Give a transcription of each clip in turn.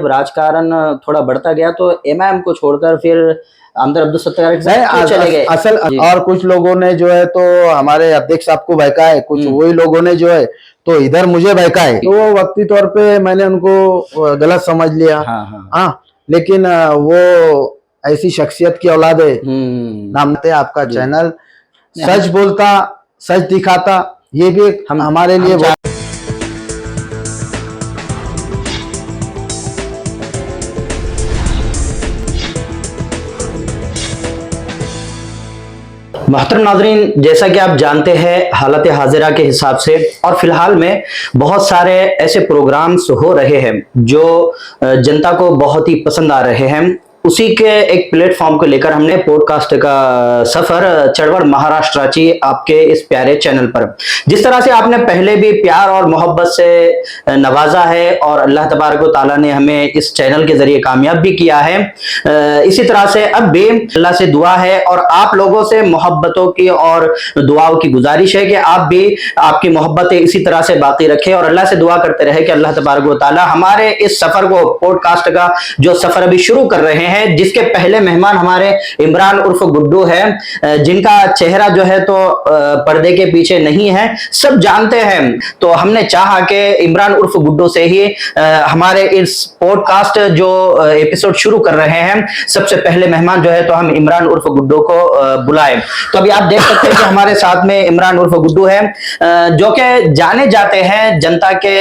राजकारण थोड़ा बढ़ता गया तो एमआईएम को छोड़कर फिर आमदार अब्दुल सत्तार के साथ क्यों चले गए? असल और कुछ लोगों ने जो है तो हमारे अध्यक्ष साहब को बहका है, कुछ वही लोगों ने जो है तो इधर मुझे बहका है, तो वो वक्ती तौर पे मैंने उनको गलत समझ लिया। हाँ, लेकिन वो ऐसी शख्सियत की औलाद है। नाम थे आपका चैनल सच बोलता सच दिखाता, ये भी हमारे लिए मोहतरम नाज़रीन, जैसा कि आप जानते हैं हालत हाजिरा के हिसाब से और फिलहाल में बहुत सारे ऐसे प्रोग्राम्स हो रहे हैं जो जनता को बहुत ही पसंद आ रहे हैं। उसी के एक प्लेटफॉर्म को लेकर हमने पॉडकास्ट का सफर चढ़वड़ महाराष्ट्राची आपके इस प्यारे चैनल पर, जिस तरह से आपने पहले भी प्यार और मोहब्बत से नवाजा है और अल्लाह तबारक व तआला ने हमें इस चैनल के जरिए कामयाब भी किया है, इसी तरह से अब भी अल्लाह से दुआ है और आप लोगों से मोहब्बतों की और दुआओं की गुजारिश है कि आप भी आपकी मोहब्बतें इसी तरह से बाकी रखें और अल्लाह से दुआ करते रहे कि अल्लाह तबारक व तआला हमारे इस सफर को, पॉडकास्ट का जो सफर अभी शुरू कर रहे हैं, जिसके पहले मेहमान हमारे इमरान उर्फ गुड्डू है, जिनका चेहरा जो है तो पर्दे के पीछे नहीं है, सब जानते हैं। तो हमने चाहा कि इमरान उर्फ गुड्डू से ही हमारे इस पॉडकास्ट जो एपिसोड शुरू कर रहे हैं, सबसे पहले मेहमान जो है तो हम इमरान उर्फ गुड्डू को बुलाए। तो अभी आप देख सकते हैं कि हमारे साथ में इमरान उर्फ गुड्डू है, जो कि जाने जाते हैं जनता के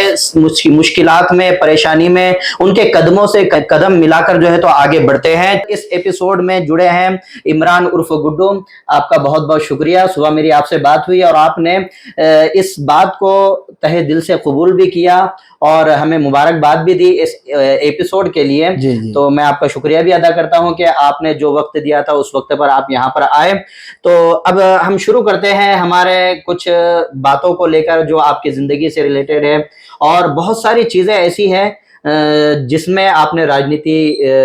मुश्किलात में, परेशानी में उनके कदमों से कदम मिलाकर जो है तो आगे बढ़ते हैं। इस एपिसोड में जुड़े हैं इमरान उर्फ गुड्डू, आपका बहुत बहुत शुक्रिया। सुबह मेरी आपसे बात हुई और आपने इस बात को तहे दिल से कबूल भी किया और हमें मुबारकबाद भी दी इस एपिसोड के लिए। तो मैं आपका शुक्रिया भी अदा करता हूं कि आपने जो वक्त दिया था उस वक्त पर आप यहाँ पर आए। तो अब हम शुरू करते हैं हमारे कुछ बातों को लेकर जो आपकी जिंदगी से रिलेटेड है, और बहुत सारी चीजें ऐसी हैं जिसमें आपने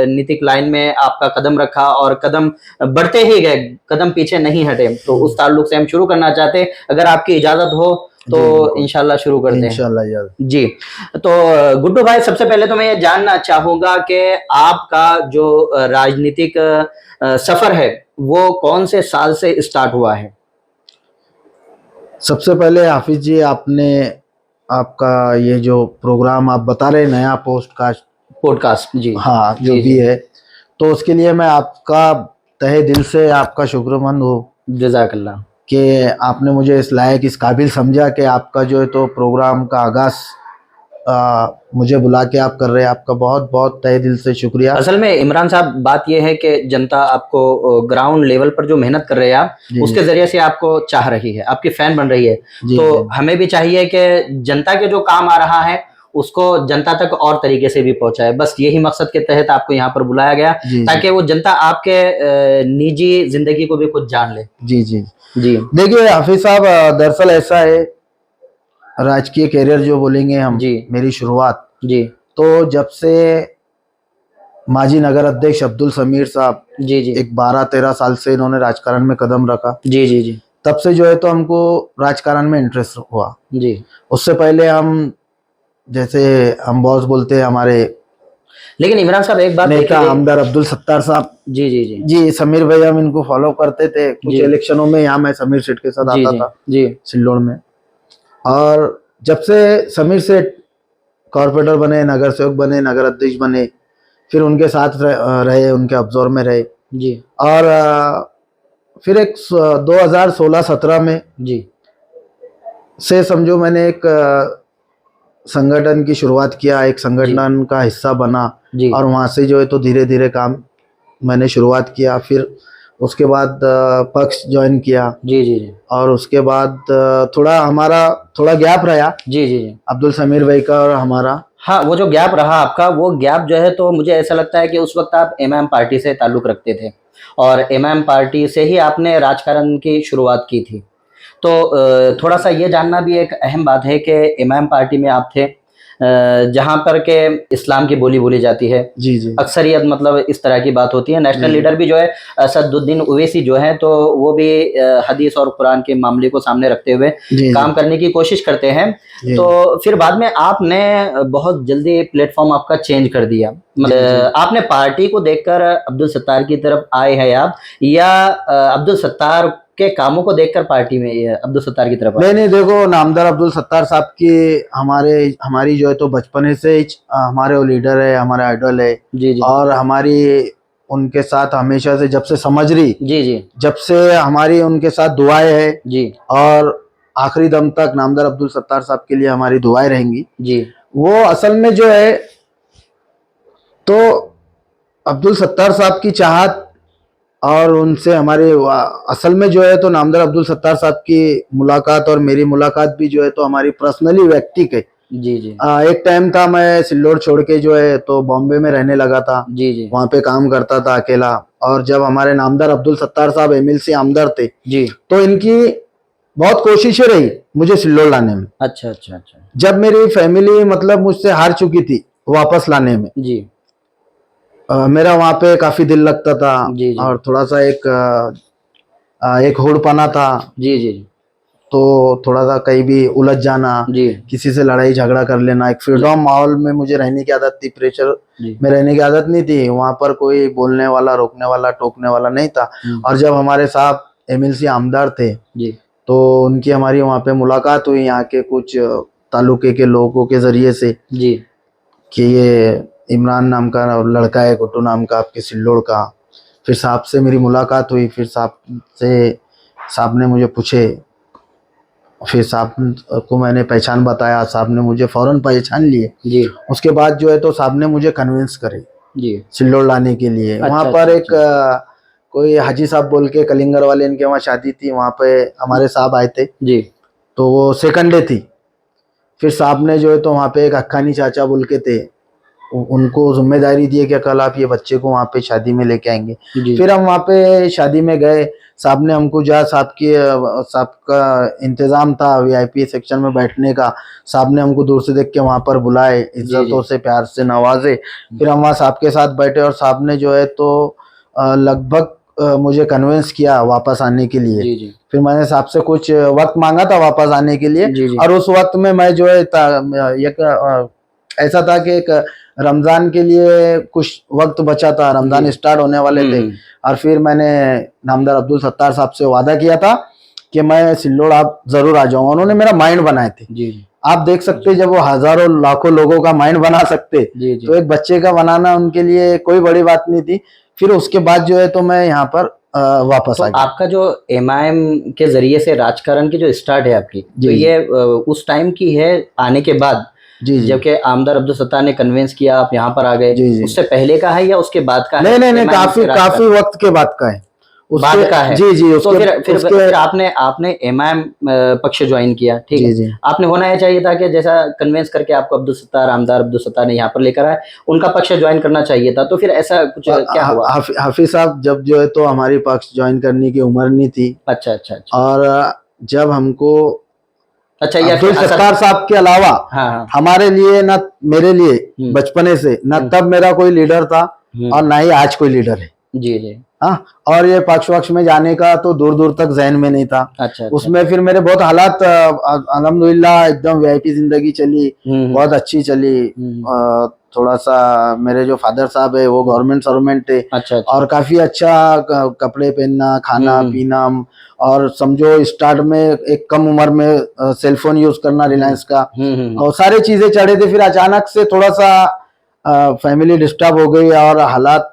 नीतिक लाइन में आपका कदम रखा और कदम बढ़ते ही गए, कदम पीछे नहीं हटे। तो उस ताल्लुक से हम शुरू करना चाहते हैं, अगर आपकी इजाजत हो तो इंशाल्लाह शुरू करते हैं। इंशाल्लाह जी। तो गुड्डू भाई, सबसे पहले तो मैं ये जानना चाहूंगा कि आपका जो राजनीतिक सफर है वो कौन से साल से स्टार्ट हुआ है? सबसे पहले हाफिज जी, आपका ये जो प्रोग्राम आप बता रहे हैं नया पॉडकास्ट जी, हाँ, जो भी है, तो उसके लिए मैं आपका तहे दिल से आपका शुक्रमंद हूँ। जज़ाकल्लाह कि आपने मुझे इस लायक, इस काबिल समझा कि आपका जो है तो प्रोग्राम का आगाज़ मुझे बुला के आप कर रहे हैं। आपका बहुत बहुत तहे दिल से शुक्रिया। असल में इमरान साहब, बात यह है कि जनता आपको ग्राउंड लेवल पर जो मेहनत कर रहे हैं आप, उसके जरिए से आपको चाह रही है, आपकी फैन बन रही है। तो हमें भी चाहिए कि जनता के जो काम आ रहा है उसको जनता तक और तरीके से भी पहुंचाए। बस यही मकसद के तहत आपको यहाँ पर बुलाया गया, ताकि वो जनता आपके निजी जिंदगी को भी कुछ जान ले। जी जी जी। देखिए हाफिज साहब, दरअसल ऐसा है, राजकीय कैरियर जो बोलेंगे हम, मेरी शुरुआत तो जब से माजी नगर अध्यक्ष अब्दुल समीर साहब एक 12-13 साल से इन्होंने राजकारण में कदम रखा, तब से जो है तो हमको राजकारण में इंटरेस्ट हुआ। उससे पहले हम, जैसे हम बॉस बोलते हैं हमारे, लेकिन इमरान साहब एक बात, नेता आमदार अब्दुल सत्तार साहब, जी समीर भाई, हम इनको फॉलो करते थे। कुछ इलेक्शनों में यहाँ मैं समीर सेठ के साथ आता था सिल्लोड़ में, और जब से समीर सेठ कॉर्पोरेटर बने, नगर सेवक बने, नगर अध्यक्ष बने, फिर उनके साथ रहे, उनके ऑब्जर्व में रहे और फिर एक 2016-17 में से समझो मैंने एक संगठन की शुरुआत किया, एक संगठन का हिस्सा बना और वहाँ से जो है तो धीरे धीरे काम मैंने शुरुआत किया। फिर उसके बाद पक्ष ज्वाइन किया और उसके बाद हमारा थोड़ा गैप रहा अब्दुल समीर भाई का और हमारा। हाँ, वो जो गैप रहा आपका, वो गैप जो है तो मुझे ऐसा लगता है कि उस वक्त आप एमआईएम पार्टी से ताल्लुक़ रखते थे और एमआईएम पार्टी से ही आपने राजकारण की शुरुआत की थी। तो थोड़ा सा ये जानना भी एक अहम बात है कि एमआईएम पार्टी में आप थे, जहां पर के इस्लाम की बोली बोली जाती है, जी जी अक्सरियत मतलब इस तरह की बात होती है। नेशनल लीडर भी जो है असदुद्दीन ओवैसी जो है, तो वो भी हदीस और कुरान के मामले को सामने रखते हुए काम करने की कोशिश करते हैं। तो फिर बाद में आपने बहुत जल्दी प्लेटफॉर्म आपका चेंज कर दिया, मतलब आपने पार्टी को देखकर अब्दुल सत्तार की तरफ आए हैं आप, या अब्दुल सत्तार के कामों को देखकर पार्टी में अब्दुल सत्तार की तरफ? नहीं, देखो, नामदार अब्दुल सत्तार साहब की हमारी जो है तो बचपन से ही हमारे वो लीडर है, हमारे आइडल है। जी। और हमारी उनके साथ हमेशा से, जब से समझ रही, जी, जब से हमारी उनके साथ दुआएं है जी, और आखिरी दम तक नामदार अब्दुल सत्तार साहब के लिए हमारी दुआएं रहेंगी जी। वो असल में जो है तो अब्दुल सत्तार साहब की चाहत और उनसे हमारे असल में जो है तो नामदार अब्दुल सत्तार साहब की मुलाकात और मेरी मुलाकात भी जो है तो हमारी पर्सनली व्यक्तिगत है। जी। एक टाइम था, मैं सिल्लोड छोड़ के जो है तो बॉम्बे में रहने लगा था। जी। वहाँ पे काम करता था अकेला। और जब हमारे नामदार अब्दुल सत्तार साहब एमएलसी आमदार थे जी, तो इनकी बहुत कोशिशें रही मुझे सिल्लोड लाने में। अच्छा। जब मेरी फैमिली मतलब मुझसे हार चुकी थी वापस लाने में, जी, मेरा वहाँ पे काफी दिल लगता था। जी। और थोड़ा सा एक होड़पना था। जी। तो थोड़ा सा कहीं भी उलझ जाना, जी, किसी से लड़ाई झगड़ा कर लेना, एक फ्रीडम माहौल में मुझे रहने की आदत थी, प्रेशर में रहने की आदत नहीं थी। वहां पर कोई बोलने वाला, रोकने वाला, टोकने वाला नहीं था। और जब हमारे साहब एमएलसी आमदार थे जी, तो उनकी हमारी वहाँ पे मुलाकात हुई, यहाँ के कुछ तालुके के लोगों के जरिए से, जी, कि ये इमरान नाम का लड़का है, गुट्टू नाम का, आपके सिल्लोड का। फिर साहब से मेरी मुलाकात हुई, फिर साहब ने मुझे पूछे, फिर साहब को मैंने पहचान बताया, साहब ने मुझे फौरन पहचान लिए। जी, उसके बाद जो है तो साहब ने मुझे कन्विंस करे जी। सिल्लोड लाने के लिए। वहाँ पर एक कोई हाजी साहब बोल के कलिंगर वाले, इनके वहाँ शादी थी, वहाँ पे हमारे साहब आए थे। जी, तो वो सेकंड डे थी। फिर साहब ने जो है तो वहाँ पे एक हक्कानी चाचा बोल के थे, उनको जिम्मेदारी दी कि कल आप ये बच्चे को वहाँ पे शादी में लेके आएंगे। फिर हम वहाँ पे शादी में गए। साहब ने हमको जहाँ साहब का इंतजाम था वीआईपी सेक्शन में बैठने का, साहब ने हमको दूर से देख के वहाँ पर बुलाए, इज्जतों से प्यार से नवाजे। फिर हम वहाँ साहब के साथ बैठे और साहब ने जो है तो लगभग मुझे कन्विंस किया वापस आने के लिए। जी, जी। फिर मैंने साहब से कुछ वक्त मांगा था वापस आने के लिए। जी, जी। और उस वक्त में मैं जो है ऐसा था कि एक रमजान के लिए कुछ वक्त बचा था, रमजान स्टार्ट होने वाले थे। और फिर मैंने नामदार अब्दुल सत्तार साहब से वादा किया था कि मैं सिल्लोड आप जरूर आ जाऊंगा। उन्होंने मेरा माइंड बनाए थे। जी। आप देख सकते, जब वो हजारों लाखों लोगों का माइंड बना सकते, जी, जी। तो एक बच्चे का बनाना उनके लिए कोई बड़ी बात नहीं थी। फिर उसके बाद जो है तो मैं यहाँ पर वापस आ गया। आपका जो एमआईएम के जरिए से राजकारण की जो स्टार्ट है आपकी, तो ये उस टाइम की है आने के बाद, जबकि आमदार अब्दुल सत्तार ने कन्विंस किया आप यहाँ पर आ गए, उससे पहले का है या उसके बाद का है? नहीं, काफी वक्त के बाद का है। बाद का है। जी। तो फिर आपने एमआईएम पक्ष ज्वाइन किया, ठीक है। आपने होना ये चाहिए था कि जैसा कन्विंस करके आपको आमदार अब्दुल सत्तार ने यहाँ पर लेकर आए, उनका पक्ष ज्वाइन करना चाहिए था। तो फिर ऐसा कुछ क्या हुआ? हाफिज साहब जब जो है तो हमारी पक्ष ज्वाइन करने की उम्र नहीं थी। अच्छा। और जब हमको ये अब्दुल सत्तार साहब के अलावा हमारे लिए, ना मेरे लिए बचपने से, ना तब मेरा कोई लीडर था और ना ही आज कोई लीडर है। जी। हाँ, और ये पक्ष में जाने का तो दूर दूर तक जहन में नहीं था। अच्छा। उसमें फिर मेरे बहुत हालात, अल्हम्दुलिल्लाह एकदम वीआईपी जिंदगी चली, बहुत अच्छी चली। थोड़ा सा मेरे जो फादर साहब है वो गवर्नमेंट सर्वेंट थे। अच्छा। और काफी अच्छा कपड़े पहनना, खाना पीना, और समझो स्टार्ट में एक कम उम्र में सेलफोन यूज करना रिलायंस का, और सारी चीजें चढ़े थे। फिर अचानक से थोड़ा सा फैमिली डिस्टर्ब हो गई और हालात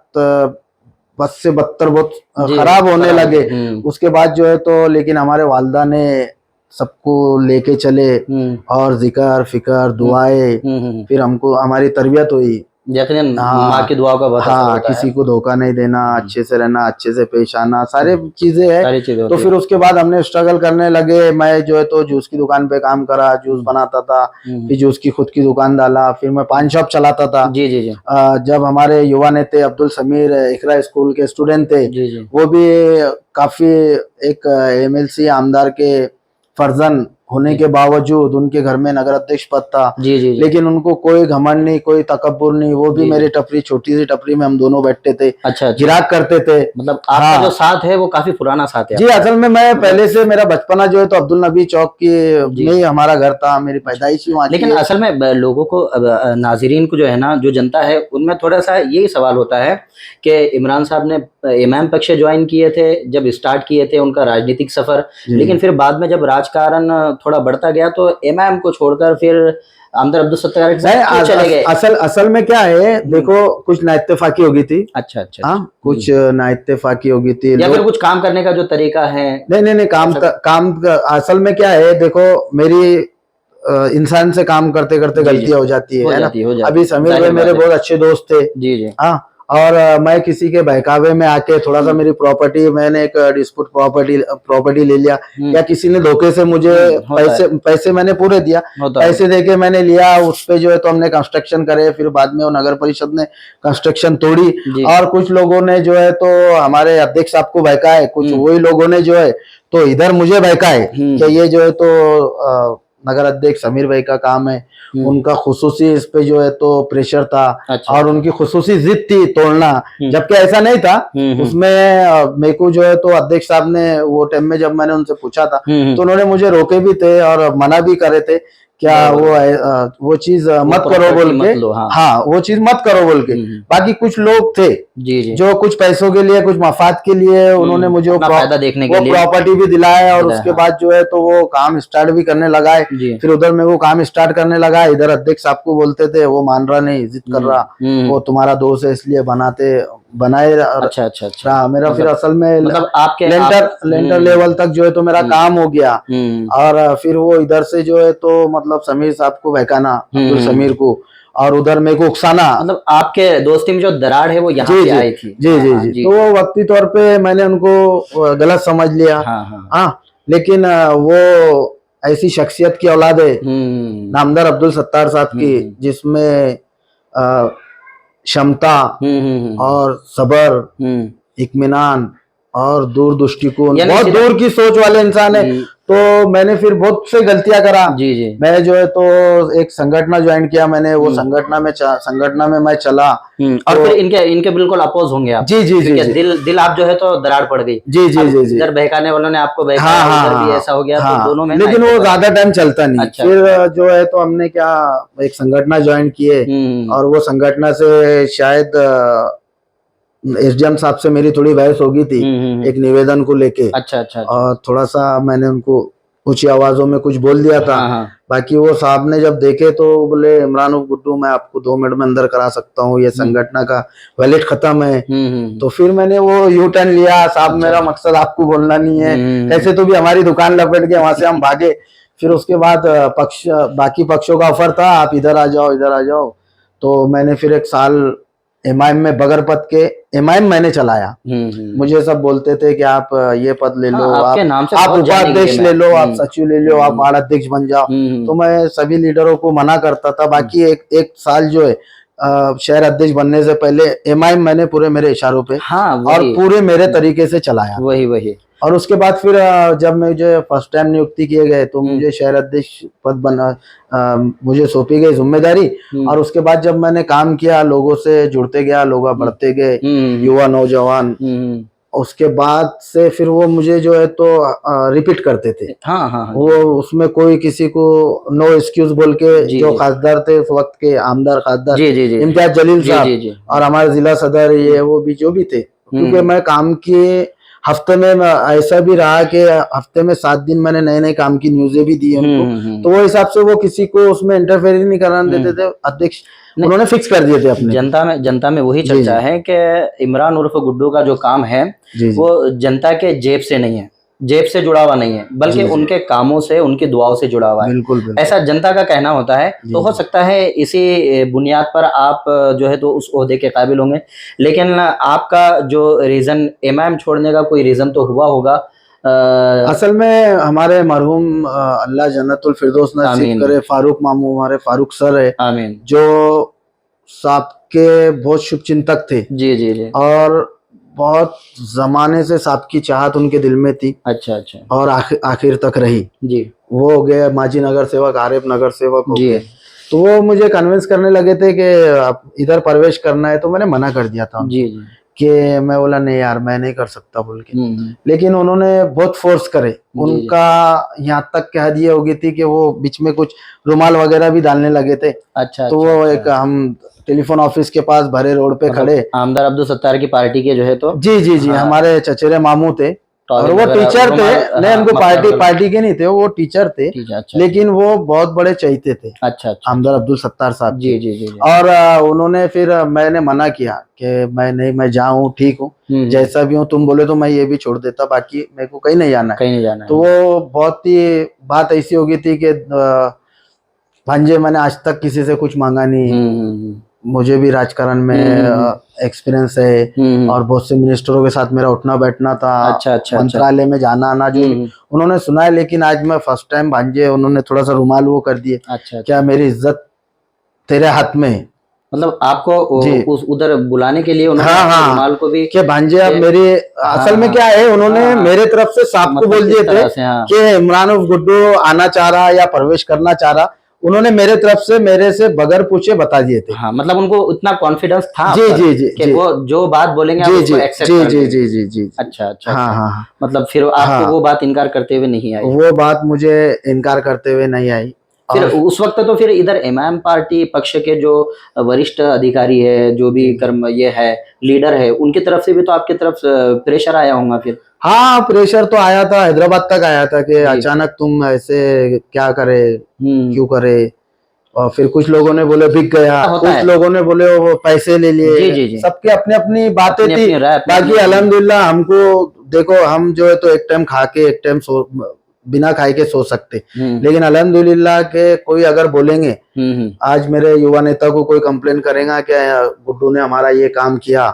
बस से बदतर बहुत खराब होने लगे। उसके बाद जो है तो लेकिन हमारे वालदा ने सबको लेके चले और जिक्र फिक्र दुआएं, फिर हमको हमारी तरबियत हुई। माँ की दुआ का बहुत असर होता किसी को धोखा नहीं देना, अच्छे से रहना, अच्छे से पेश आना, सारे चीजें है। तो फिर उसके बाद हमने स्ट्रगल करने लगे। मैं जो है तो जूस की दुकान पे काम करा, जूस बनाता था। फिर जूस की खुद की दुकान डाला, फिर मैं पान शॉप चलाता था। जी। जब हमारे युवा नेता अब्दुल समीर इकरा स्कूल के स्टूडेंट थे, वो भी काफी एक एमएलसी आमदार के फर्जन होने के बावजूद उनके घर में नगर अध्यक्ष पद था। जी जी जी। लेकिन उनको कोई घमंड नहीं, कोई तकब्बुर नहीं। वो भी मेरी टपरी, छोटी सी टपरी में हम दोनों बैठते थे, अच्छा अच्छा। गिराक करते थे। मतलब आपका हाँ। जो साथ है वो काफी पुराना साथ है जी, असल में मैं पहले से, मेरा बचपना जो है तो अब्दुल नबी चौक जी। में ही हमारा घर था, मेरी पैदाइश ही वहाँ की लेकिन है। असल में लोगों को नाजरीन को जो है ना, जो जनता है, उनमें थोड़ा सा यही सवाल होता है कि इमरान साहब ने इमाम पक्ष ज्वाइन किए थे जब स्टार्ट किए थे उनका राजनीतिक सफर, लेकिन फिर बाद में जब राजकारण थोड़ा बढ़ता गया तो इमाम को छोड़कर फिर आमदार अब्दुल सत्तार के साथ क्यों चले गए? असल में क्या है, देखो कुछ नाइत्तेफाकी होगी थी। अच्छा अच्छा। हाँ, कुछ नाइत्तेफाकी होगी थी, या फिर कुछ काम करने का जो तरीका है? नहीं, असल में क्या है, देखो मेरी इंसान से काम करते करते गलतियां हो जाती है ना। अभी समीर भाई मेरे बहुत अच्छे दोस्त थे। जी जी। हाँ, और मैं किसी के बहकावे में आके थोड़ा सा मेरी प्रॉपर्टी, मैंने एक डिस्प्यूट प्रॉपर्टी ले लिया, या किसी ने धोखे से मुझे पैसे मैंने पूरे दिया, पैसे देके मैंने लिया, उस पे जो है तो हमने कंस्ट्रक्शन करे, फिर बाद में वो नगर परिषद ने कंस्ट्रक्शन तोड़ी, और कुछ लोगों ने जो है तो हमारे अध्यक्ष साहब को बहकाए, कुछ वही लोगों ने जो है तो इधर मुझे बहकाए कि ये जो है तो नगर अध्यक्ष समीर भाई का काम है, उनका खुसूसी इस पे जो है तो प्रेशर था। अच्छा। और उनकी खुसूसी जिद थी तोड़ना, जबकि ऐसा नहीं था। उसमें मेरे को जो है तो अध्यक्ष साहब ने वो टाइम में जब मैंने उनसे पूछा था तो उन्होंने मुझे रोके भी थे और मना भी करे थे, क्या वो चीज मत करो बोल के। हाँ, वो चीज मत करो बोल के। बाकी कुछ लोग थे जी जी, जो कुछ पैसों के लिए, कुछ मफाद के लिए उन्होंने मुझे वो प्रॉपर्टी भी दिलाया, और उसके बाद जो है तो वो काम स्टार्ट भी करने लगा है। फिर उधर में वो काम स्टार्ट करने लगा, इधर अध्यक्ष साहब को बोलते थे, वो मान रहा नहीं, जिद कर रहा, वो तुम्हारा दोस्त है इसलिए बनाए। अच्छा अच्छा अच्छा। मेरा फिर असल में मतलब आपके लेंटर लेवल तक जो है तो मेरा काम हो गया, और फिर वो इधर से जो है तो मतलब समीर साहब को बहकाना, अब्दुल समीर को, और उधर मेरे को उकसाना। मतलब आपके दोस्ती में जो दरार है वो यहाँ से आई थी? जी जी जी। तो वो वक्ती तौर पे मैंने उनको गलत समझ लिया। हाँ, लेकिन वो ऐसी शख्सियत की औलाद है नामदार अब्दुल सत्तार साहब की, जिसमें क्षमता और सबर, इत्मीनान और दूर दृष्टिकोण, बहुत दूर की सोच वाले इंसान है। तो मैंने फिर बहुत से गलतियां करा। जी जी। मैं जो है तो एक संगठन ज्वाइन किया मैंने, वो संगठन में मैं चला, और तो, फिर इनके बिल्कुल अपोज होंगे आप। जी जी जी। दिल आप जो है तो दरार पड़ गई। जी जी जी जी। इधर बहकाने वालों ने आपको बहकाया, इधर भी ऐसा हो गया। तो दोनों में, लेकिन वो ज्यादा टाइम चलता नहीं। फिर जो है तो हमने क्या, एक संगठन ज्वाइन किए, और वो संगठन से शायद एसडीएम साहब से मेरी थोड़ी बहस हो गई थी एक निवेदन को लेके। अच्छा अच्छा। और थोड़ा सा मैंने उनको ऊंची आवाजों में कुछ बोल दिया था। बाकी वो साहब ने जब देखे तो बोले, इमरान गुड्डू, मैं आपको 2 मिनट में अंदर करा सकता हूँ, ये संगठन का वैलिड खत्म है। तो फिर मैंने वो यू टर्न लिया, साहब मेरा मकसद आपको बोलना नहीं है, कैसे तो भी हमारी दुकान लपेट के वहां से हम भागे। फिर उसके बाद बाकी पक्षों का ऑफर था, आप इधर आ जाओ, इधर आ जाओ। तो मैंने फिर 1 साल एमआईएम में बगैर पद के एमआईएम मैंने चलाया। मुझे सब बोलते थे कि आप ये पद ले लो, आप उपाध्यक्ष ले लो, आप सचिव ले लो, आप वार्ड अध्यक्ष बन जाओ। तो मैं सभी लीडरों को मना करता था। बाकी एक साल जो है शहर अध्यक्ष बनने से पहले एमआईएम मैंने पूरे मेरे इशारों पे और पूरे मेरे तरीके से चलाया। वही। और उसके बाद फिर जब मुझे फर्स्ट टाइम नियुक्ति किए गए तो मुझे शहर अध्यक्ष पद मुझे सौंपी गई जिम्मेदारी। और उसके बाद जब मैंने काम किया, लोगों से जुड़ते गया, लोग बढ़ते गए, युवा नौजवान, उसके बाद से फिर वो मुझे जो है तो रिपीट करते थे। वो उसमें कोई किसी को नो एक्सक्यूज बोल के, जो खासदार थे उस वक्त के, आमदार खासदार इम्तियाज जलील साहब, और हमारे जिला सदर, ये वो भी जो भी थे, क्योंकि मैं काम किए हफ्ते में, ऐसा भी रहा कि हफ्ते में 7 दिन मैंने नए नए काम की न्यूज़ें भी दी उनको। तो वो हिसाब से वो किसी को उसमें इंटरफेयर नहीं कराने देते थे अध्यक्ष, उन्होंने फिक्स कर दिए थे अपने। जनता में वही चर्चा है कि इमरान उर्फ गुड्डू का जो काम है वो जनता के जेब से नहीं है, जेब से जुड़ा हुआ नहीं है, बल्कि उनके कामों से, उनकी दुआओं से जुड़ा हुआ है। बिल्कुल। ऐसा जनता का कहना होता है। तो हो सकता है इसी बुनियाद पर आप जो है तो उस ओहदे के काबिल होंगे। लेकिन आपका जो रीजन एमआईएम छोड़ने का कोई रीजन तो हुआ होगा। असल में हमारे मरहूम अल्लाह जन्नतुल फिरदौस नसीब करे फारूक मामू, हमारे फारूक सर है, आमीन, जो साहब के बहुत शुभ चिंतक थे। जी जी जी। और बहुत जमाने से साहब की चाहत उनके दिल में थी। अच्छा अच्छा। और आखिर तक रही। जी। वो हो गए, माजी नगर सेवक, आरिफ नगर सेवक हो जी गए। तो वो मुझे कन्विंस करने लगे थे कि आप इधर प्रवेश करना है, तो मैंने मना कर दिया था जी जी। कि मैं बोला नहीं यार मैं नहीं कर सकता बोल के। हम्म। लेकिन उन्होंने बहुत फोर्स करे, जी। उनका यहाँ तक कह दिए हो गई थी कि वो बीच में कुछ रुमाल वगैरह भी डालने लगे थे। अच्छा तो अच्छा वो अच्छा। एक हम टेलीफोन ऑफिस के पास भरे रोड पे मतलब खड़े। आमदार अब्दुल सत्तार की पार्टी के जो है तो जी जी जी, हाँ, हमारे चचेरे मामू थे और टॉवेल वो वगैरह टीचर थे। रुमाल, नहीं, हाँ, उनको मफलर वगैरह। पार्टी के नहीं थे, वो टीचर थे। ठीक है, अच्छा लेकिन वो बहुत बड़े चहीते थे अच्छा अच्छा आमदार अच्छा। अब्दुल सत्तार साहब जी के। जी जी जी। और उन्होंने फिर मैंने मना किया कि मैं नहीं, मैं जाऊँ ठीक हूँ, जैसा भी हूँ, तुम बोले तो मैं ये भी छोड़ देता, बाकी मेरे को कहीं नहीं जाना है। कहीं नहीं जाना है। तो वो बहुत ही बात ऐसी हो गई थी कि भांजे मैंने आज तक किसी से कुछ मांगा नहीं, मुझे भी राजकारण में एक्सपीरियंस है और बहुत से मिनिस्टरों के साथ मेरा उठना बैठना था। अच्छा अच्छा। मंत्रालय में जाना आना जो उन्होंने सुना है, लेकिन आज मैं फर्स्ट टाइम भांजे उन्होंने थोड़ा सा रुमाल वो कर दिए। अच्छा। क्या मेरी इज्जत तेरे हाथ में है। मतलब आपको उस उधर बुलाने के लिए हाँ हाँ, रुमाल को भी कि भांजे आप मेरी, असल में क्या है, उन्होंने मेरे तरफ से साफ को बोल दिए थे कि इमरान उर्फ गुड्डू आना चाह रहा या प्रवेश करना चाह रहा। उन्होंने मेरे तरफ से मेरे से बगैर पूछे बता दिए थे। हाँ, मतलब उनको उतना कॉन्फिडेंस था जी जी जी कि जी, वो जो बात बोलेंगे आप जी उसको जी एक्सेप्ट जी कर जी लेंगे। जी जी जी। अच्छा अच्छा हाँ अच्छा। हाँ मतलब फिर आपको वो बात इनकार करते हुए नहीं आई। वो बात मुझे इनकार करते हुए नहीं आई। फिर उस वक्त तो फिर इधर इमाम पार्टी पक्ष के जो वरिष्ठ अधिकारी है, जो भी कर्म ये है, लीडर है, उनकी तरफ से भी तो आपकी तरफ प्रेशर आया होगा फिर। हाँ, प्रेशर तो आया था, हैदराबाद तक आया था कि अचानक तुम ऐसे क्या करे, क्यों करे। और फिर कुछ लोगों ने बोले बिक गया, कुछ लोगों ने बोले वो पैसे ले लिए। सबकी अपनी अपनी बातें थी। बाकी अल्हम्दुलिल्लाह हमको देखो, हम जो है तो एक टाइम खा के एक टाइम बिना खाए के सो सकते, लेकिन अल्हम्दुलिल्लाह के कोई अगर बोलेंगे आज मेरे युवा नेता को कोई कंप्लेन करेगा कि गुड्डू ने हमारा ये काम किया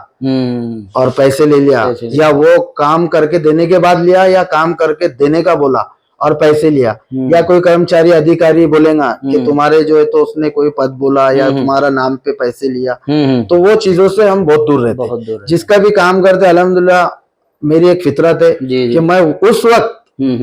और पैसे ले लिया, या वो काम करके देने के बाद लिया या काम करके देने का बोला और पैसे लिया, या कोई कर्मचारी अधिकारी बोलेगा कि तुम्हारे जो है तो उसने कोई पद बोला या तुम्हारा नाम पे पैसे लिया, तो वो चीजों से हम बहुत दूर रहते। जिसका भी काम करते अल्हम्दुलिल्लाह मेरी एक फितरत है कि मैं उस वक्त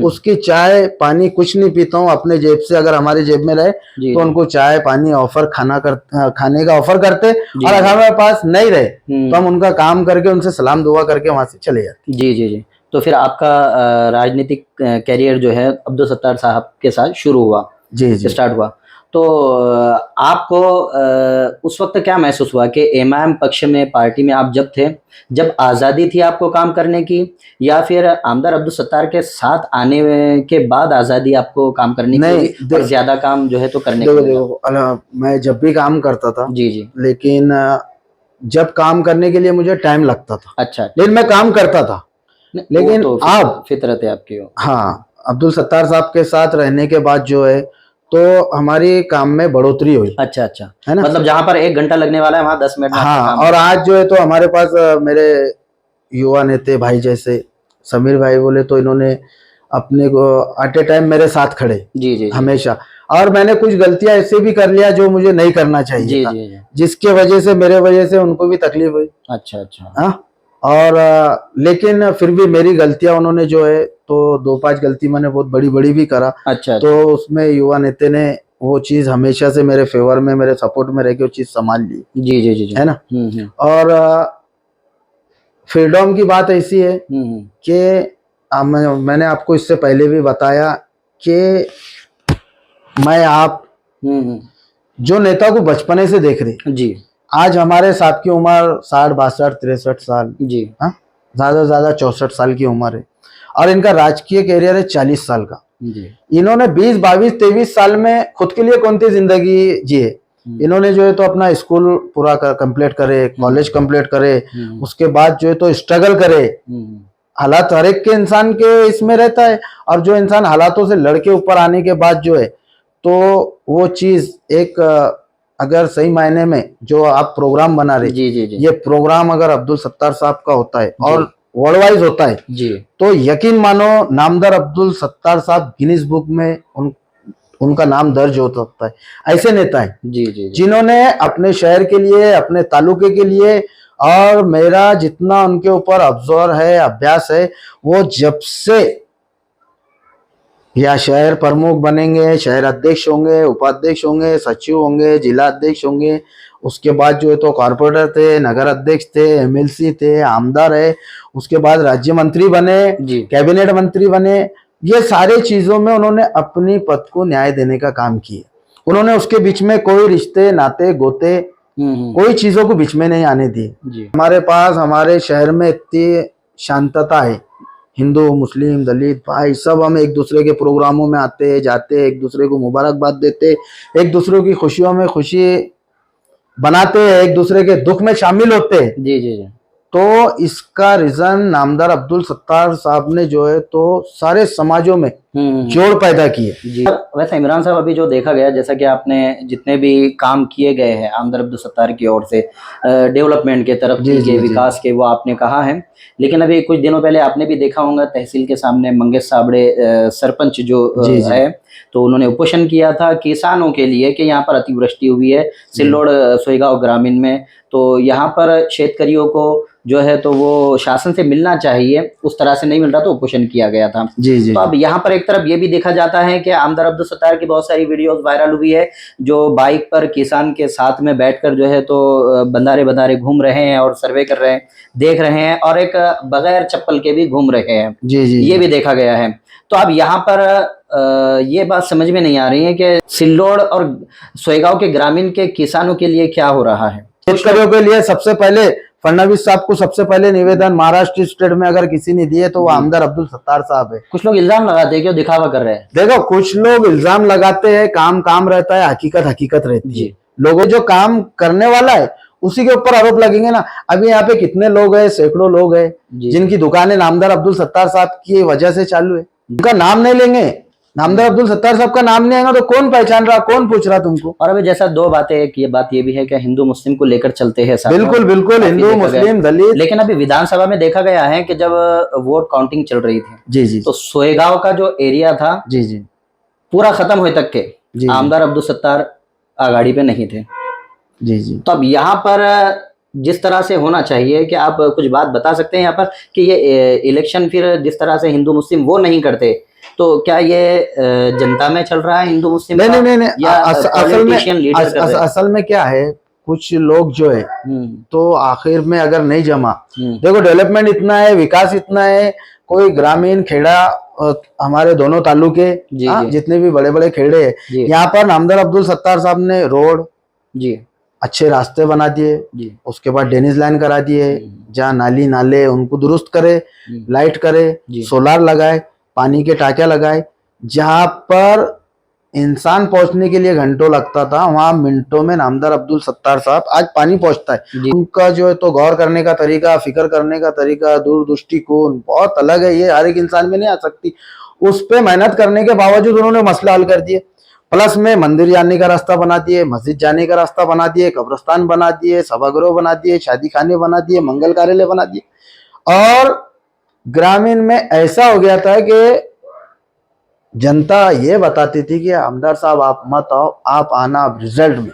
उसकी चाय पानी कुछ नहीं पीता हूँ अपने जेब से। अगर हमारी जेब में रहे तो उनको चाय पानी ऑफर खाने का ऑफर करते, और अगर हमारे पास नहीं रहे तो हम उनका काम करके उनसे सलाम दुआ करके वहां से चले जाते। जी जी जी। तो फिर आपका राजनीतिक कैरियर जो है अब्दुल सत्तार साहब के साथ शुरू हुआ। जी जी, स्टार्ट हुआ। तो आपको उस वक्त क्या महसूस हुआ कि इमाम पक्ष में पार्टी में आप जब थे, जब आज़ादी थी आपको काम करने की, या फिर आमदार अब्दुल सत्तार के साथ आने के बाद आज़ादी आपको काम करने की और ज्यादा काम जो है तो करने देखो, मैं जब भी काम करता था जी जी, लेकिन जब काम करने के लिए मुझे टाइम लगता था। अच्छा, लेकिन मैं काम करता था। लेकिन तो अब फितरत है आपकी। हाँ, अब्दुल सत्तार साहब के साथ रहने के बाद जो है तो हमारी काम में बढ़ोतरी हुई। अच्छा अच्छा, है ना, मतलब जहां पर 1 घंटा लगने वाला है वहां 10 मिनट में हाँ, और आज जो है तो हमारे पास मेरे युवा नेता भाई जैसे समीर भाई बोले तो इन्होंने अपने को एट ए टाइम मेरे साथ खड़े जी हमेशा। और मैंने कुछ गलतियां ऐसे भी कर लिया जो मुझे नहीं करना चाहिए था, जिसके वजह से मेरे वजह से उनको भी तकलीफ हुई। अच्छा अच्छा, हाँ, और लेकिन फिर भी मेरी गलतियां उन्होंने जो है तो 2-5 गलती मैंने बहुत बड़ी बड़ी भी करा। अच्छा, तो उसमें युवा नेता ने वो चीज हमेशा से मेरे फेवर में मेरे सपोर्ट में रह के वो चीज संभाल ली। जी जी जी, है ना। और फ्रीडम की बात ऐसी है कि मैंने आपको इससे पहले भी बताया कि मैं आप जो नेता को बचपने से देख रहे जी, आज हमारे साहब की उम्र 60, 62, 63 साल जी, हाँ, ज्यादा से ज्यादा 64 साल की उम्र है, और इनका राजकीय कैरियर है 40 साल का जी। इन्होंने 20, 22, 23 साल में खुद के लिए कौन सी जिंदगी जिए। इन्होंने जो है तो अपना स्कूल पूरा कंप्लीट करे, कॉलेज कंप्लीट करे, उसके बाद जो है तो स्ट्रगल करे। हालात हर एक के इंसान के इसमें रहता है, और जो इंसान हालातों से लड़के ऊपर आने के बाद जो है तो वो चीज एक अगर सही मायने में जो आप प्रोग्राम बना रहे जी, जी, जी, ये प्रोग्राम अगर अब्दुल सत्तार साहब का होता है और वर्ल्ड वाइज होता है जी, तो यकीन मानो नामदार अब्दुल सत्तार साहब गिनीज बुक में उनका नाम दर्ज हो सकता है। ऐसे नेता है जी, जी, जी, जिन्होंने अपने शहर के लिए, अपने तालुके के लिए, और मेरा जितना उनके ऊपर ऑब्जर्व है, अभ्यास है, वो जब से या शहर प्रमुख बनेंगे, शहर अध्यक्ष होंगे, उपाध्यक्ष होंगे, सचिव होंगे, जिला अध्यक्ष होंगे, उसके बाद जो है तो कॉर्पोरेटर थे, नगर अध्यक्ष थे, एमएलसी थे, आमदार है, उसके बाद राज्य मंत्री बने, कैबिनेट मंत्री बने। ये सारे चीजों में उन्होंने अपनी पद को न्याय देने का काम किया। उन्होंने उसके बीच में कोई रिश्ते नाते गोते कोई चीजों को बीच में नहीं आने दी। हमारे पास हमारे शहर में इतनी शांतता है, हिंदू मुस्लिम दलित भाई सब हम एक दूसरे के प्रोग्रामों में आते जाते, एक दूसरे को मुबारकबाद देते, एक दूसरे की खुशियों में खुशी बनाते, एक दूसरे के दुख में शामिल होते। जी जी जी। तो इसका रीजन नामदार अब्दुल सत्तार साहब ने जो है तो सारे समाजों में जोड़ पैदा किए। जी। वैसे इमरान साहब अभी जो देखा गया, जैसा कि आपने जितने भी काम किए गए हैं नामदार अब्दुल सत्तार की ओर से डेवलपमेंट के तरफ के विकास के, वो आपने कहा है। लेकिन अभी कुछ दिनों पहले आपने भी देखा होगा तहसील के सामने मंगेश साबड़े सरपंच जो है, तो उन्होंने उपोषण किया था किसानों के लिए कि यहाँ पर अतिवृष्टि हुई है सिल्लोड़ सोईगांव ग्रामीण में, तो यहाँ पर शेतकरियों को जो है तो वो शासन से मिलना चाहिए, उस तरह से नहीं मिल रहा तो उपोषण किया गया था। जी। तो अब यहाँ पर एक तरफ ये भी देखा जाता है कि नामदार अब्दुल सत्तार की बहुत सारी वीडियोस वायरल हुई है, जो बाइक पर किसान के साथ में बैठकर जो है तो बंधारे बंधारे घूम रहे हैं और सर्वे कर रहे हैं, देख रहे हैं, और एक बगैर चप्पल के भी घूम रहे हैं। जी। ये भी देखा गया है। तो अब यहाँ पर ये बात समझ में नहीं आ रही है कि सिल्लोड़ और सोईगांव के ग्रामीण के किसानों के लिए क्या हो रहा है। शेतकरियों के लिए सबसे पहले फडणवीस साहब को सबसे पहले निवेदन महाराष्ट्र स्टेट में अगर किसी ने दिए तो वो नामदार अब्दुल सत्तार साहब है। कुछ लोग इल्जाम लगाते हैं, क्यों दिखावा कर रहे हैं। देखो कुछ लोग इल्जाम लगाते हैं, काम काम रहता है, हकीकत हकीकत रहती है। लोगों जो काम करने वाला है उसी के ऊपर आरोप लगेंगे ना। अभी यहाँ पे कितने लोग हैं, सैकड़ों लोग हैं जिनकी दुकानें नामदार अब्दुल सत्तार साहब की वजह से चालू है। उनका नाम नहीं लेंगे, नामदार अब्दुल सत्तार साहब का नाम नहीं आएगा तो कौन पहचान रहा, कौन पूछ रहा तुमको। और अभी जैसा दो बातें, एक ये बात ये भी है कि हिंदू मुस्लिम को लेकर चलते हैं साथ। बिल्कुल बिल्कुल, हिंदू मुस्लिम दलित। लेकिन अभी विधानसभा में देखा गया है कि जब वोट काउंटिंग चल रही थी जी, तो सोईगांव का जो एरिया था जी पूरा खत्म हुए तक के नामदार अब्दुल सत्तार आगाड़ी पे नहीं थे जी। तो अब यहाँ पर जिस तरह से होना चाहिए, कि आप कुछ बात बता सकते हैं यहाँ पर कि ये इलेक्शन फिर जिस तरह से हिंदू मुस्लिम वो नहीं करते, तो क्या ये जनता में चल रहा है हिंदू मुस्लिम? नहीं, या असल में क्या है, कुछ लोग जो है तो आखिर में अगर नहीं जमा, देखो डेवलपमेंट इतना है, विकास इतना है, कोई ग्रामीण खेड़ा हमारे दोनों तालुके जितने भी बड़े बड़े खेड़े हैं, यहाँ पर नामदार अब्दुल सत्तार साहब ने रोड जी अच्छे रास्ते बना दिए, उसके बाद ड्रेनेज लाइन करा दिए, जहाँ नाली नाले उनको दुरुस्त करे, लाइट करे, सोलार लगाए, पानी के टाँके लगाए। जहां पर इंसान पहुंचने के लिए घंटों लगता था, वहां मिनटों में नामदार अब्दुल सत्तार साहब आज पानी पहुंचता है। उनका जो है तो गौर करने का तरीका, फिक्र करने का तरीका, दूरदृष्टिकोण बहुत अलग है, ये हर एक इंसान में नहीं आ सकती। उस पे मेहनत करने के बावजूद उन्होंने मसला हल कर दिए। प्लस में मंदिर जाने का रास्ता बना दिए, मस्जिद जाने का रास्ता बना दिए, कब्रिस्तान बना दिए, सभागृह बना दिए, शादी खाने बना दिए, मंगल कार्यालय बना दिए। और ग्रामीण में ऐसा हो गया था कि जनता ये बताती थी कि आमदार साहब आप मत आओ, आप आना रिजल्ट में,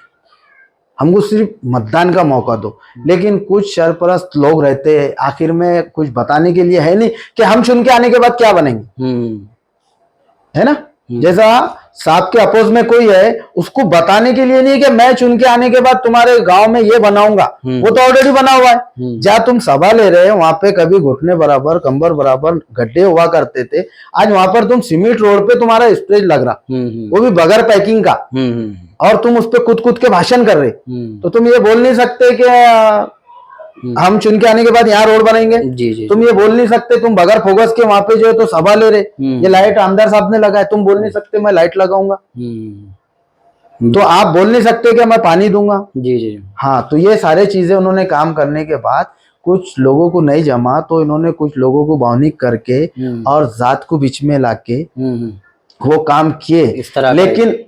हमको सिर्फ मतदान का मौका दो। लेकिन कुछ सरपरस्त लोग रहते हैं, आखिर में कुछ बताने के लिए है नहीं कि हम चुन के आने के बाद क्या बनेंगे, है ना। जैसा साहब के अपोज में कोई है, उसको बताने के लिए नहीं कि मैं चुन के आने के बाद तुम्हारे गांव में ये बनाऊंगा, वो तो ऑलरेडी बना हुआ है। जहाँ तुम सभा ले रहे हो वहां पे कभी घुटने बराबर कंबर बराबर गड्ढे हुआ करते थे, आज वहां पर तुम सीमेंट रोड पे तुम्हारा स्टेज लग रहा, वो भी बगैर पैकिंग का, और तुम उस पर कूद कूद के भाषण कर रहे। तो तुम ये बोल नहीं सकते कि हम चुन के आने के बाद यहाँ रोड बनाएंगे। जी। तुम ये बोल नहीं सकते तुम बगैर फोकस के वहां पे जो है तो सभा ले रहे, ये लाइट आमदार साहब ने लगाया, तुम बोल नहीं सकते मैं लाइट लगाऊंगा। तो आप बोल नहीं सकते कि मैं पानी दूंगा। जी। हाँ, तो ये सारे चीजें उन्होंने काम करने के बाद कुछ लोगों को नहीं जमा, तो इन्होंने कुछ लोगों को भावनिक करके और जात को बीच में लाके वो काम किए।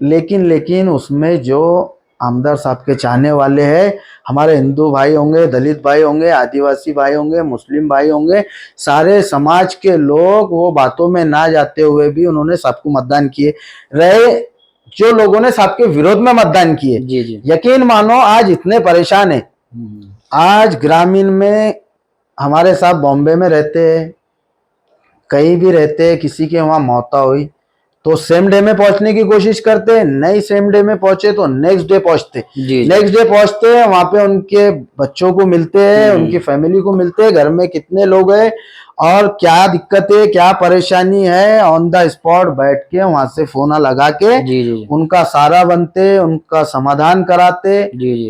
लेकिन उसमें जो आमदार साहब के चाहने वाले हैं, हमारे हिंदू भाई होंगे, दलित भाई होंगे, आदिवासी भाई होंगे, मुस्लिम भाई होंगे, सारे समाज के लोग वो बातों में ना जाते हुए भी उन्होंने सबको मतदान किए रहे। जो लोगों ने सबके विरोध में मतदान किए, यकीन मानो आज इतने परेशान है। आज ग्रामीण में हमारे साहब बॉम्बे में रहते हैं, कहीं भी रहते हैं, किसी के वहां मौत हुई तो सेम डे में पहुंचने की कोशिश करते, नहीं सेम डे में पहुंचे तो नेक्स्ट डे पहुंचते, नेक्स्ट डे पहुंचते वहां पे उनके बच्चों को मिलते हैं, उनकी फैमिली को मिलते हैं, घर में कितने लोग हैं और क्या दिक्कत है क्या परेशानी है, ऑन द स्पॉट बैठ के वहां से फोन लगा के उनका सारा बनते, उनका समाधान कराते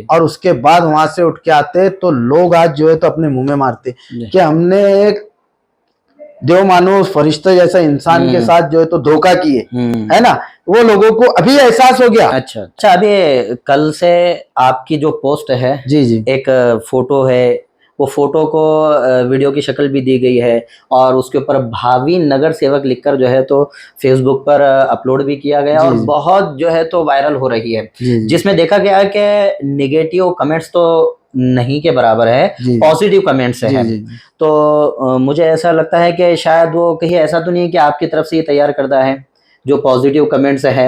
और उसके बाद वहां से उठ के आते। तो लोग आज जो है तो अपने मुंह में मारते कि हमने एक देव मानुष फरिश्ते जैसा इंसान के साथ जो है तो धोखा किए, है ना, वो लोगों को अभी एहसास हो गया। अच्छा, अभी कल से आपकी जो पोस्ट है, जी एक फोटो है, वो फोटो को वीडियो की शक्ल भी दी गई है और उसके ऊपर भावी नगर सेवक लिखकर जो है तो फेसबुक पर अपलोड भी किया गया और बहुत जो है तो वायरल हो रही है, जिसमें देखा गया कि नेगेटिव कमेंट्स तो नहीं के बराबर है, पॉजिटिव कमेंट्स है। तो मुझे ऐसा लगता है कि शायद वो कहीं ऐसा तो नहीं है कि आपकी तरफ से ये तैयार करता है जो पॉजिटिव कमेंट्स है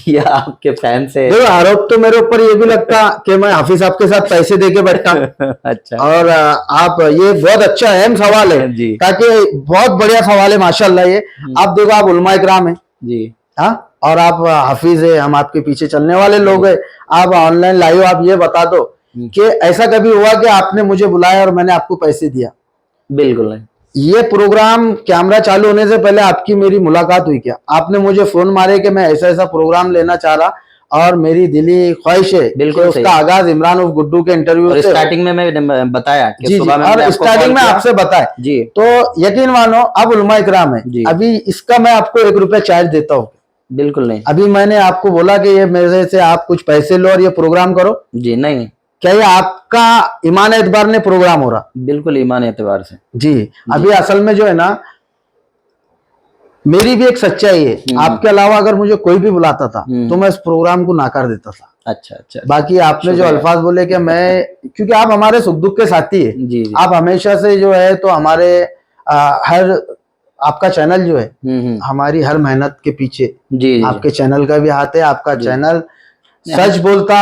या आपके फैन से। देखो आरोप तो मेरे ऊपर ये भी लगता कि मैं हाफिज साहब के साथ पैसे देके बैठता। अच्छा, और आप ये बहुत अच्छा अहम सवाल है जी, ताकि बहुत बढ़िया सवाल है माशाल्लाह। ये आप देखो, आप उलमा इकराम है जी, हाँ, और आप हाफिज है, हम आपके पीछे चलने वाले लोग है, आप ऑनलाइन लाइव आप ये बता दो कि ऐसा कभी हुआ कि आपने मुझे बुलाया और मैंने आपको पैसे दिया? बिल्कुल नहीं। ये प्रोग्राम कैमरा चालू होने से पहले आपकी मेरी मुलाकात हुई क्या? आपने मुझे फोन मारे कि मैं ऐसा ऐसा प्रोग्राम लेना चाह रहा और मेरी दिली ख्वाहिश है, बिल्कुल उसका आगाज इमरान उर्फ गुड्डू के इंटरव्यू से। स्टार्टिंग में मैं बताया कि जी, सुबह में और स्टार्टिंग में आपसे बताया जी, तो यकीन मानो अब उलमा इकराम है, अभी इसका मैं आपको 1 रुपया चार्ज देता हूँ? बिल्कुल नहीं। अभी मैंने आपको बोला कि ये मेरे से आप कुछ पैसे लो और ये प्रोग्राम करो जी, नहीं। क्या ये आपका ईमान एतबार ने प्रोग्राम हो रहा? बिल्कुल ईमान एतबार से जी। अभी असल में जो है ना, मेरी भी एक सच्चाई है, आपके अलावा अगर मुझे कोई भी बुलाता था तो मैं इस प्रोग्राम को नाकार देता था। अच्छा। बाकी आपने जो अल्फाज बोले कि मैं, क्योंकि आप हमारे सुख दुख के साथी है जी, आप हमेशा से जो है तो हमारे हर आपका चैनल जो है हमारी हर मेहनत के पीछे जी, आपके चैनल का भी हाथ है। आपका चैनल सच बोलता,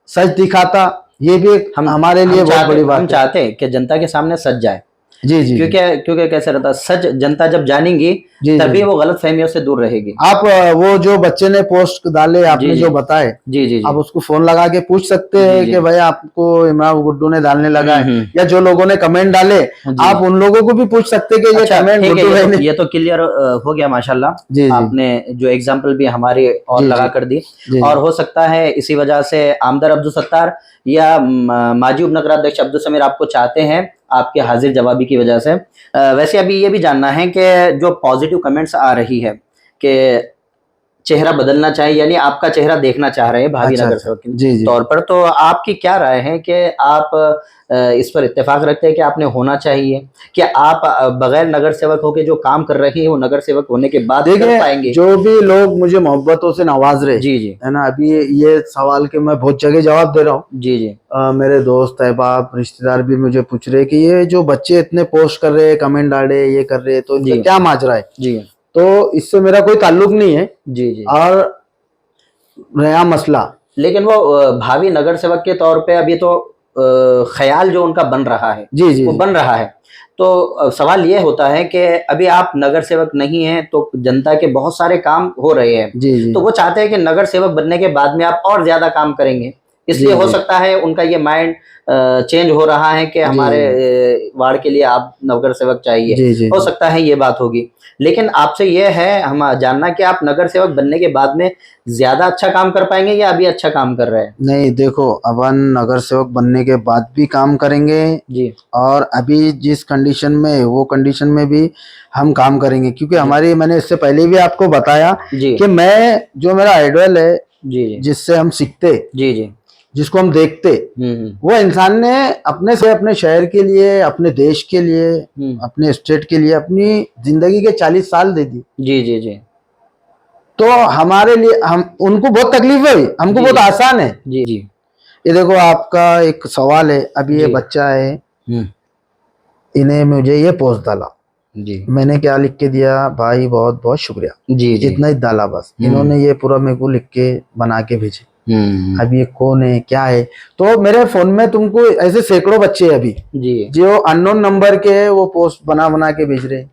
सच दिखाता, ये भी हमारे लिए बहुत बड़ी बात है। हम चाहते हैं कि जनता के सामने सच जाए जी, क्योंकि कैसे रहता, सच जनता जब जानेंगी तभी वो गलत फहमियों से दूर रहेगी। आप वो जो बच्चे ने पोस्ट डाले आपने जो बताए जी, आप उसको फोन लगा के पूछ सकते हैं कि भाई आपको इमरान गुड्डू ने डालने लगा है, या जो लोगों ने कमेंट डाले आप उन लोगों को भी पूछ सकते हैं कि ये कमेंट गुड्डू ये तो क्लियर हो गया माशाल्लाह। आपने जो एग्जाम्पल भी हमारी और लगा कर दी, और हो सकता है इसी वजह से आमदर अब्दुल सत्तार या माजी उप नगराध्यक्ष अब्दुल समीर आपको चाहते हैं आपके हाजिर जवाबी की वजह से। वैसे अभी ये भी जानना है कि जो पॉजिटिव कमेंट्स आ रही है कि चेहरा बदलना चाहिए, यानी आपका चेहरा देखना चाह रहे हैं भावी नगर सेवक के तौर पर, तो आपकी क्या राय है कि आप इस पर इत्तेफाक रखते हैं कि आपने होना चाहिए, कि आप बगैर नगर सेवक होके जो काम कर रहे हैं वो नगर सेवक होने के बाद कर पाएंगे? जो भी लोग मुझे मोहब्बतों से नवाज रहे जी, है ना, अभी ये सवाल के मैं बहुत जगह जवाब दे रहा हूँ जी, मेरे दोस्त अहबाब रिश्तेदार भी मुझे पूछ रहे कि ये जो बच्चे इतने पोस्ट कर रहे हैं, कमेंट डाल रहे, ये कर रहे हैं, तो इनका क्या माजरा है जी? तो इससे मेरा कोई ताल्लुक नहीं है जी। और नया मसला, लेकिन वो भावी नगर सेवक के तौर पे अभी तो ख्याल जो उनका बन रहा है जी, वो बन रहा है। तो सवाल ये होता है कि अभी आप नगर सेवक नहीं हैं तो जनता के बहुत सारे काम हो रहे हैं जी, तो वो चाहते हैं कि नगर सेवक बनने के बाद में आप और ज्यादा काम करेंगे, इसलिए हो सकता है उनका ये माइंड चेंज हो रहा है कि हमारे वार्ड के लिए आप नगर सेवक चाहिए। हो सकता है ये बात होगी, लेकिन आपसे ये है हम जानना कि आप नगर सेवक बनने के बाद में ज्यादा अच्छा काम कर पाएंगे या अभी अच्छा काम कर रहे हैं? नहीं, देखो अपन नगर सेवक बनने के बाद भी काम करेंगे जी, और अभी जिस कंडीशन में वो कंडीशन में भी हम काम करेंगे, क्योंकि हमारी, मैंने इससे पहले भी आपको बताया कि मैं, जो मेरा आइडल है जी, जिससे हम सीखते जी, जिसको हम देखते, वो इंसान ने अपने से अपने शहर के लिए, अपने देश के लिए, अपने स्टेट के लिए अपनी जिंदगी के 40 साल दे दी जी। तो हमारे लिए, हम उनको बहुत तकलीफ है, हमको बहुत आसान है जी। ये देखो आपका एक सवाल है, अभी ये बच्चा है, इन्हें मुझे ये पोस्ट डाला जी, मैंने क्या लिख के दिया, भाई बहुत बहुत शुक्रिया जी, इतना ही डाला बस। इन्होंने ये पूरा मेरे को लिख के बना के भेजे। अब ये कौन है, क्या है? तो मेरे फोन में तुमको ऐसे सैकड़ों बच्चे अभी जी, जो अननोन नंबर के वो पोस्ट बना के भेज रहे हैं।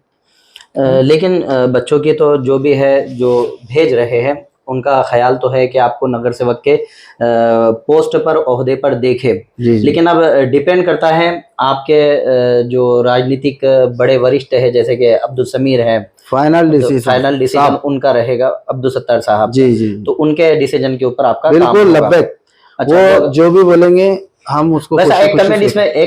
लेकिन बच्चों की तो जो भी है जो भेज रहे हैं उनका ख्याल तो है कि आपको नगर सेवक के पोस्ट पर ओहदे पर देखे। जी जी लेकिन अब डिपेंड करता है आपके जो राजनीतिक बड़े वरिष्ठ है जैसे कि अब्दुल समीर है, फाइनल डिसीजन फाइनल डिसीजन उनका रहेगा, अब्दुल सत्तार साहब। जी जी तो उनके डिसीजन के ऊपर आपका काम बिल्कुल होगा। 90। अच्छा, वो जो भी बोलेंगे हम उसको वैसे खुशी एक खुशी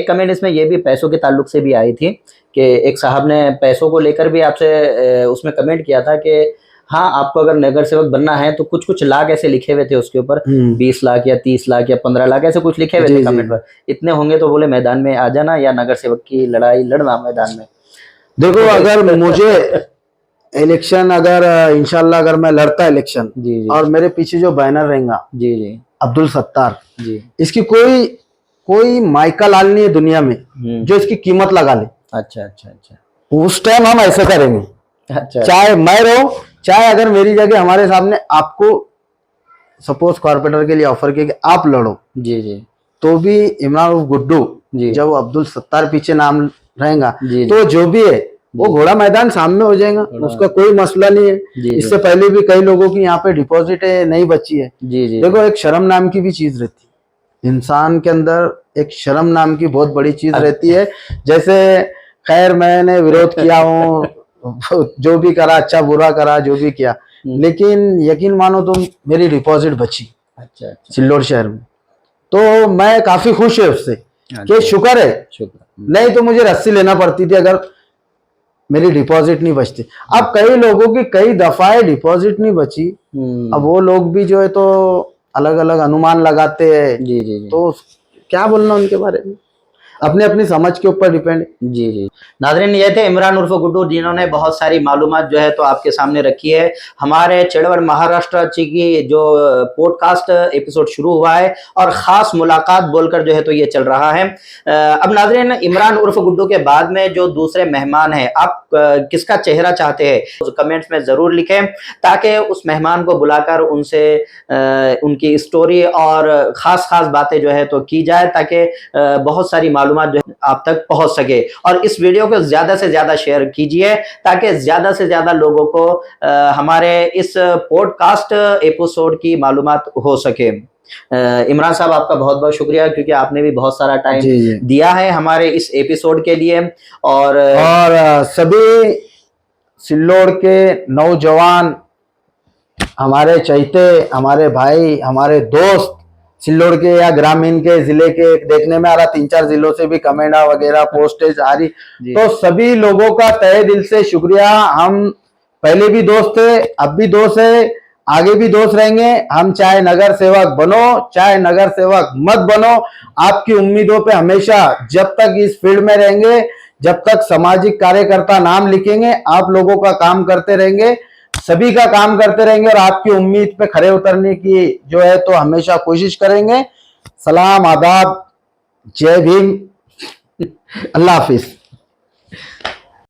कमेंट से। इसमें ये भी पैसों के ताल्लुक से भी आई थी कि एक साहब ने पैसों को लेकर भी आपसे उसमें कमेंट किया था कि हाँ आपको अगर नगर सेवक बनना है तो कुछ कुछ लाख ऐसे लिखे हुए थे उसके ऊपर, 20 लाख या 30 लाख या 15 लाख ऐसे कुछ लिखे हुए जी थे जी कमेंट पर। इतने होंगे तो बोले मैदान में आ जाना या नगर सेवक की लड़ाई लड़ना मैदान में। देखो अगर मुझे इलेक्शन अगर इंशाल्लाह अगर मैं लड़ता इलेक्शन जी जी और मेरे पीछे जो बैनर रहेगा जी जी अब्दुल सत्तार, जी इसकी कोई कोई माइका लाल नहीं है दुनिया में जो इसकी कीमत लगा ले। अच्छा अच्छा अच्छा उस टाइम हम ऐसे करेंगे, अच्छा चाहे मैं रहूं चाहे अगर मेरी जगह हमारे सामने आपको सपोज कॉर्पोरेटर के लिए ऑफर किया कि आप लड़ो, जी जी तो भी इमरान उर्फ गुड्डू जी जब अब्दुल सत्तार पीछे नाम रहेगा जी तो जो भी है वो घोड़ा मैदान सामने हो जाएगा, उसका कोई मसला नहीं है। जी जी इससे पहले भी कई लोगों की यहाँ पे डिपॉजिट है नहीं बची है। जी जी देखो एक शर्म नाम की भी चीज रहती है, इंसान के अंदर एक शर्म नाम की बहुत बड़ी चीज रहती है। जैसे खैर मैंने विरोध किया हूँ, जो भी करा अच्छा बुरा करा जो भी किया, लेकिन यकीन मानो तुम मेरी डिपॉजिट बची अच्छा अच्छा सिल्लोड शहर में, तो मैं काफी खुश है उससे कि शुक्र है, शुक्र। नहीं तो मुझे रस्सी लेना पड़ती थी अगर मेरी डिपॉजिट नहीं बचती। अब कई लोगों की कई दफाएं डिपॉजिट नहीं बची, अब वो लोग भी जो है तो अलग अलग अनुमान लगाते हैं। जी जी जी तो क्या बोलना उनके बारे में, अपने अपनी समझ के ऊपर डिपेंड। जी जी नाज़रीन, ये थे इमरान उर्फ गुड्डू जिन्होंने बहुत सारी मालूमात जो है तो आपके सामने रखी है। हमारे चेड़वड़ महाराष्ट्र की जो पॉडकास्ट एपिसोड शुरू हुआ है और ख़ास मुलाकात बोलकर जो है तो ये चल रहा है। अब नाज़रीन, इमरान उर्फ गुड्डू के बाद में जो दूसरे मेहमान हैं, आप किसका चेहरा चाहते हैं तो कमेंट्स में ज़रूर लिखें ताकि उस मेहमान को बुलाकर उनसे उनकी स्टोरी और ख़ास ख़ास बातें जो है तो की जाए ताकि बहुत सारी मालूमात जो है आप तक पहुंच सके। और इस वीडियो को ज्यादा से ज्यादा शेयर कीजिए ताकि ज्यादा से ज्यादा लोगों को हमारे इस पॉडकास्ट एपिसोड की मालूमात हो सके। इमरान साहब, आपका बहुत बहुत शुक्रिया क्योंकि आपने भी बहुत सारा टाइम दिया है हमारे इस एपिसोड के लिए। और सभी सिल्लोड के नौजवान हमारे चहीते, हमारे भाई, हमारे दोस्त सिल्लोड के या ग्रामीण के जिले के, देखने में आ रहा 3-4 जिलों से भी कमेंट वगैरह पोस्टेज आ रही, तो सभी लोगों का तहे दिल से शुक्रिया। हम पहले भी दोस्त थे, अब भी दोस्त है, आगे भी दोस्त रहेंगे। हम चाहे नगर सेवक बनो चाहे नगर सेवक मत बनो, आपकी उम्मीदों पे हमेशा जब तक इस फील्ड में रहेंगे, जब तक सामाजिक कार्यकर्ता नाम लिखेंगे, आप लोगों का काम करते रहेंगे, सभी का काम करते रहेंगे और आपकी उम्मीद पे खरे उतरने की जो है तो हमेशा कोशिश करेंगे। सलाम, आदाब, जय भीम, अल्लाह हाफिज।